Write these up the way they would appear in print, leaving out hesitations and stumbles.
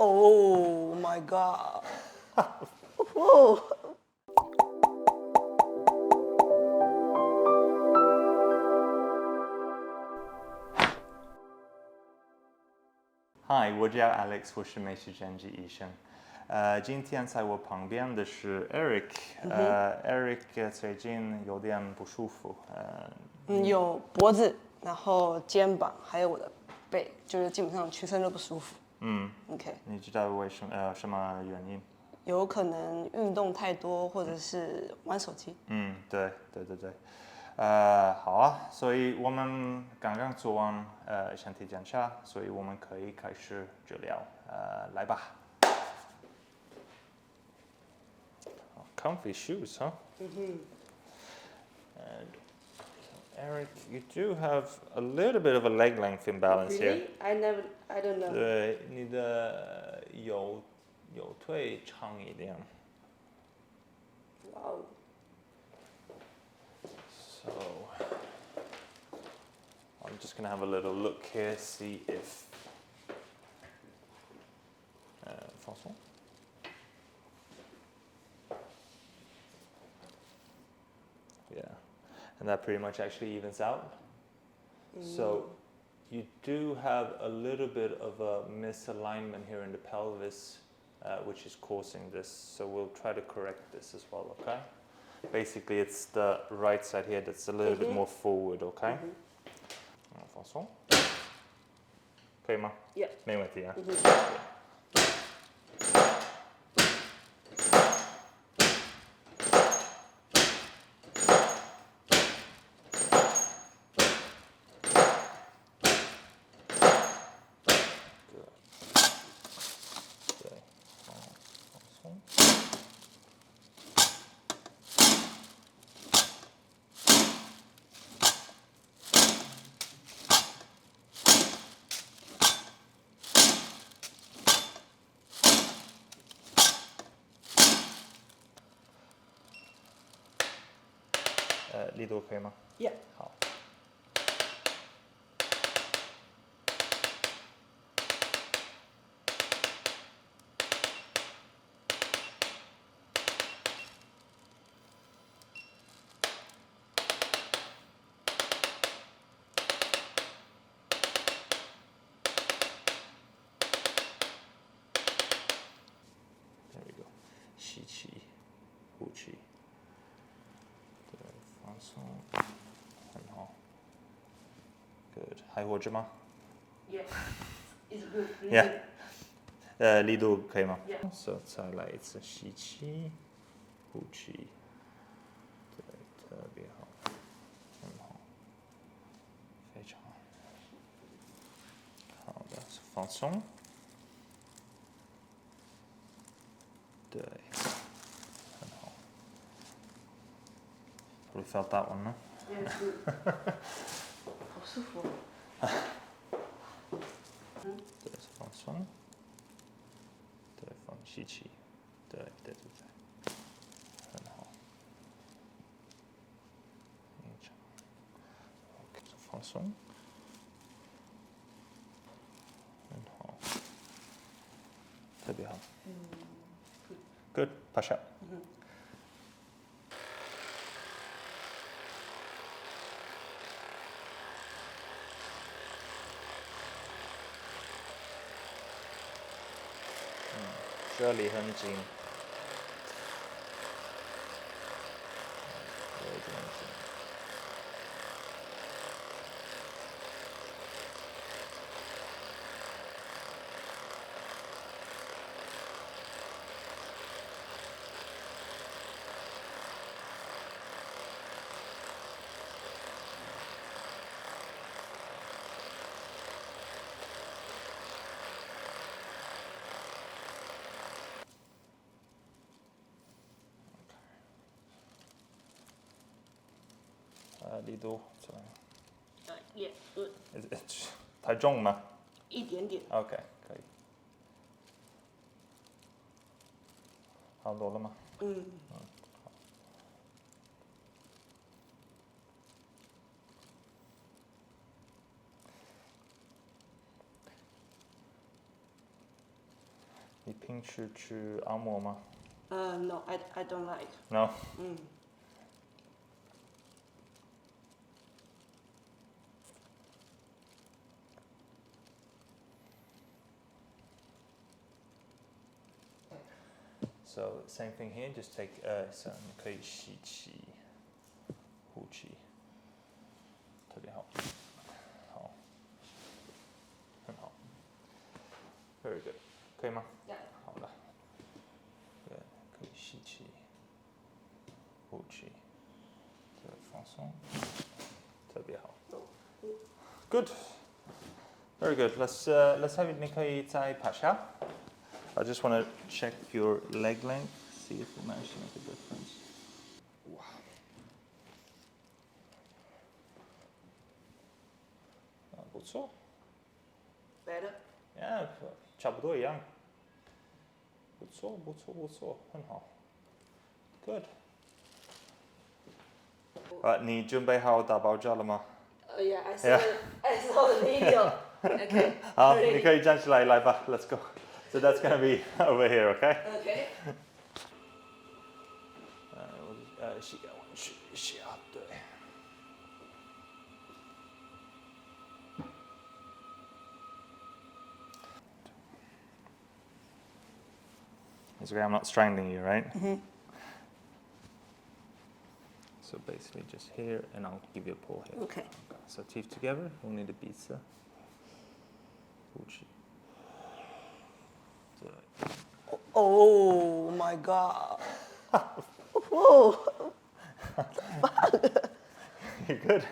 Oh my god. Whoa. Hi，我叫 Alex， 我是美食针剂医生。今天在我旁边的是 Eric。Eric 最近有点不舒服。有脖子，然后肩膀，还有我的背，就是基本上全身都不舒服。OK。你知道为什么？什么原因？有可能运动太多，或者是玩手机。对。好啊，所以我们刚刚做完身体检查，所以我们可以开始治疗。来吧。Comfy shoes, huh? And Eric, you do have a little bit of a leg length imbalance here. Really? I don't know. 对，你的右腿长一点。Wow. So I'm just going to have a little look here, see if 放松。Yeah, and that pretty much actually evens out. So you do have a little bit of a misalignment here in the pelvis, which is causing this. So we'll try to correct this as well, okay? Basically, it's the right side here that's a little bit more forward, okay? 放松，可以吗？ Yeah. 没问题啊。力度可以吗？ Yeah. 好。There we go. 吸气，呼气。对，放松，很好。Good， 还活着吗？ Yeah. It's good. Yeah. 力度可以吗？ Yeah. So 再来一次吸气，呼气。对，特别好，很好，非常好。好的，放松。对，很好。Probably felt that one, no? Yeah, it's good. 好舒服。对，放松。对，吸气。对，很好。OK， 放松。很好。特别好。Good. Push up. Mm. 这里很紧。有一点紧。力度这样。Yeah, good. 太重吗？一点点。 OK， 可以。好多了吗？你平时去按摩吗？ No, I don't like. No. So same thing here. Just take 你可以吸气，呼气，特别好，好，很好 ，Very good， 可以吗？ Yeah. 好的，对，可以吸气，呼气，对，放松，特别好。Good. Very good. Let's have 你可以再趴下。I just want to check your leg length, see if it managed to make a difference. Wow. 不错。Better? Yeah, 差不多一样。不错，很好。Good. 你准备好打包架了吗？ Yeah, I saw the video. Okay. 好，你可以站起来，来吧 ，Let's go. So that's gonna be over here, okay? Okay. 我膝盖弯曲一下，对。It's okay, I'm not strangling you, right? So basically just here, and I'll give you a pull here. Okay. So teeth together, we'll need a pizza. 呼气。对。 Oh my god. Whoa. You good?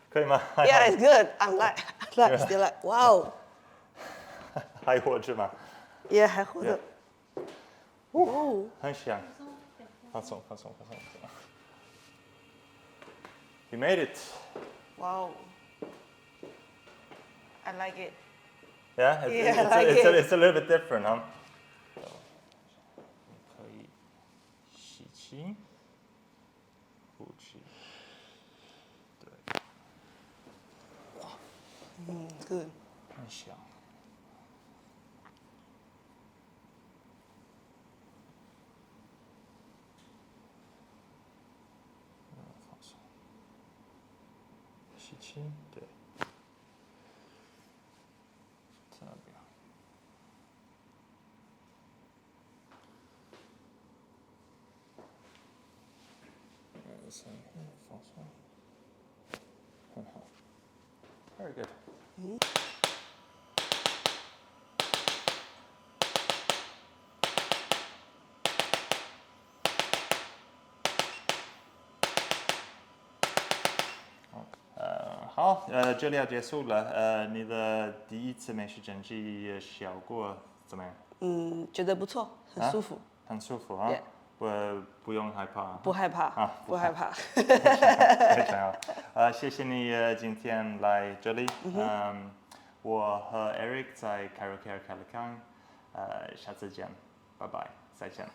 可以吗？ Yeah, it's good. I'm still like, wow. 还活着吗？ Yeah, 还活着。哦，很香。放松。You made it. Wow. I like it. Yeah, it's a little bit different, huh? 可以吸气，呼气，对， Good. 很香。放松，吸气，对，这边。 放松，很好 ，Very good. 好，这里要结束了。你的第一次美食整体效果怎么样？觉得不错，很舒服。很舒服啊。 Yeah. 不用害怕。不害怕啊，不害怕。非常好。谢谢你今天来这里。我和 Eric 在 ChiroCare 开了康。下次见，拜拜，再见。